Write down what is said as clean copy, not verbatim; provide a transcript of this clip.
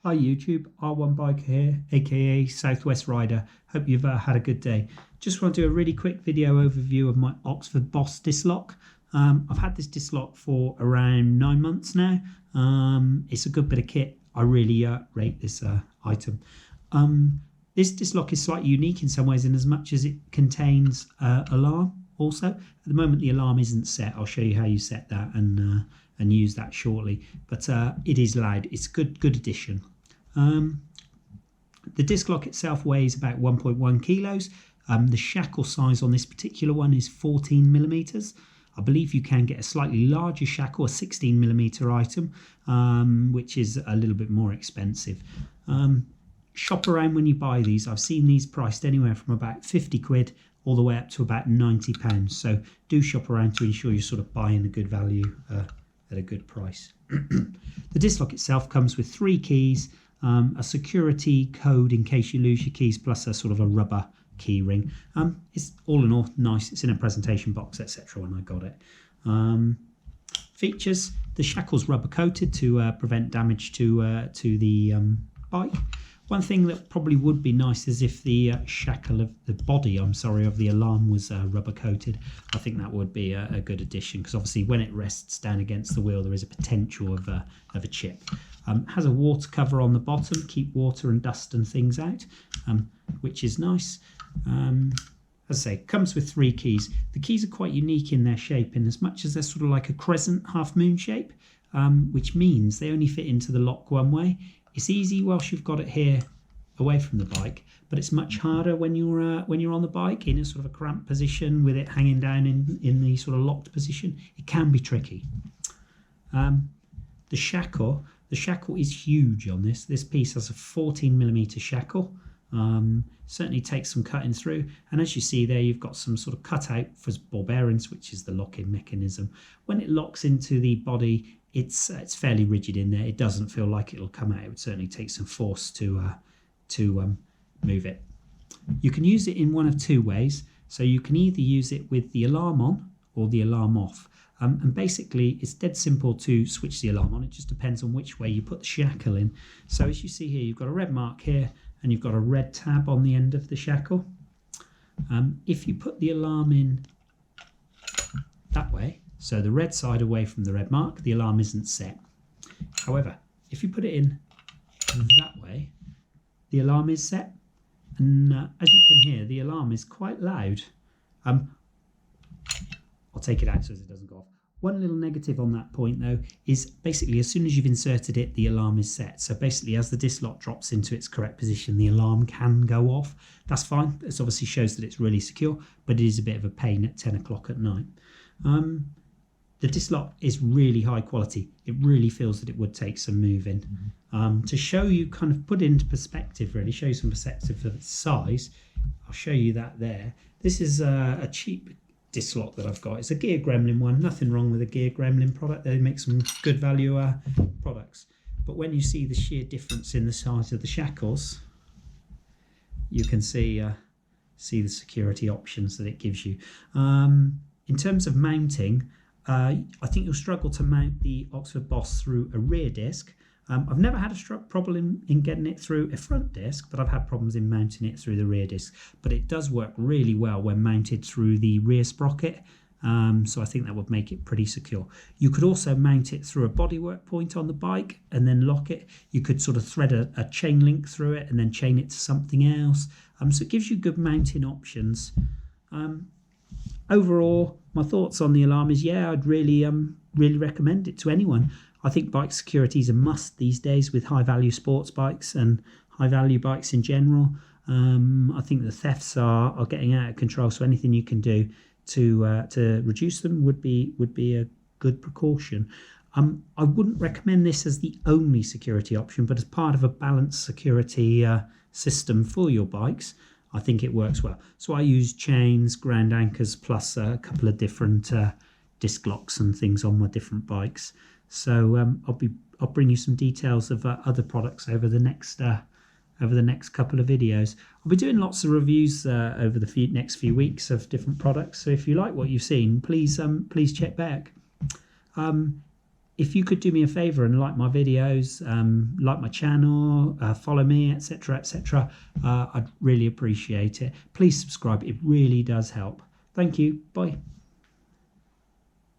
Hi YouTube, R1 Biker here, aka Southwest Rider. Hope you've had a good day. Just want to do a really quick video overview of my Oxford Boss disc lock. I've had this disc lock for around 9 months now. It's a good bit of kit. I really rate this item. This disc lock is slightly unique in some ways in as much as it contains alarm also. At the moment the alarm isn't set. I'll show you how you set that and use that shortly, but it is loud. It's a good addition. The disc lock itself weighs about 1.1 kilos. The shackle size on this particular one is 14 millimeters. I believe you can get a slightly larger shackle, a 16 millimeter item, which is a little bit more expensive. Shop around when you buy these. I've seen these priced anywhere from about 50 quid all the way up to about 90 pounds. So do shop around to ensure you're sort of buying a good value at a good price. The disc lock itself comes with 3 keys, a security code in case you lose your keys, plus a sort of a rubber key ring. It's all in all nice. It's in a presentation box, etc. when I got it. Features: the shackle's rubber coated to prevent damage to the bike. One thing that probably would be nice is if the shackle of the body, of the alarm was rubber coated. I think that would be a good addition, because obviously when it rests down against the wheel there is a potential of a chip. Has a water cover on the bottom, keep water and dust and things out, which is nice. As I say, comes with 3 keys. The keys are quite unique in their shape, in as much as they're sort of like a crescent half moon shape, which means they only fit into the lock one way. It's easy whilst you've got it here away from the bike, but it's much harder when you're on the bike in a sort of a cramped position with it hanging down in the sort of locked position. It can be tricky. The shackle is huge on this. This piece has a 14 millimeter shackle. Certainly takes some cutting through, and as you see there, you've got some sort of cutout for ball bearings, which is the locking mechanism. When it locks into the body, it's fairly rigid in there. It doesn't feel like it'll come out. It would certainly take some force to move it. You can use it in one of 2 ways. So you can either use it with the alarm on or the alarm off. And basically it's dead simple to switch the alarm on. It just depends on which way you put the shackle in. So as you see here, you've got a red mark here and you've got a red tab on the end of the shackle. If you put the alarm in that way, so the red side away from the red mark, the alarm isn't set. However, if you put it in that way, the alarm is set. And as you can hear, the alarm is quite loud. I'll take it out so it doesn't go off. One little negative on that point though is basically as soon as you've inserted it, the alarm is set. So basically as the disc lock drops into its correct position, the alarm can go off. That's fine. This obviously shows that it's really secure, but it is a bit of a pain at 10 o'clock at night. The disc lock is really high quality. It really feels that it would take some moving. To show you, kind of put into perspective, really show you some perspective of its size, I'll show you that there. This is a cheap disc lock that I've got. It's a Gear Gremlin one. Nothing wrong with a Gear Gremlin product. They make some good value products. But when you see the sheer difference in the size of the shackles, you can see the security options that it gives you. In terms of mounting, I think you'll struggle to mount the Oxford Boss through a rear disc. I've never had a problem in getting it through a front disc, but I've had problems in mounting it through the rear disc. But it does work really well when mounted through the rear sprocket, so I think that would make it pretty secure. You could also mount it through a bodywork point on the bike and then lock it. You could sort of thread a chain link through it and then chain it to something else. So it gives you good mounting options. Overall, my thoughts on the alarm is, yeah, I'd really recommend it to anyone. I think bike security is a must these days with high value sports bikes and high value bikes in general. I think the thefts are getting out of control, so anything you can do to reduce them would be a good precaution. I wouldn't recommend this as the only security option, but as part of a balanced security system for your bikes, I think it works well. So I use chains, ground anchors, plus a couple of different disc locks and things on my different bikes. So I'll bring you some details of other products over the next couple of videos. I'll be doing lots of reviews over the next few weeks of different products. So if you like what you've seen, please check back. if you could do me a favor and like my videos, like my channel, follow me, etc., etc., I'd really appreciate it. Please subscribe. It really does help. Thank you. Bye.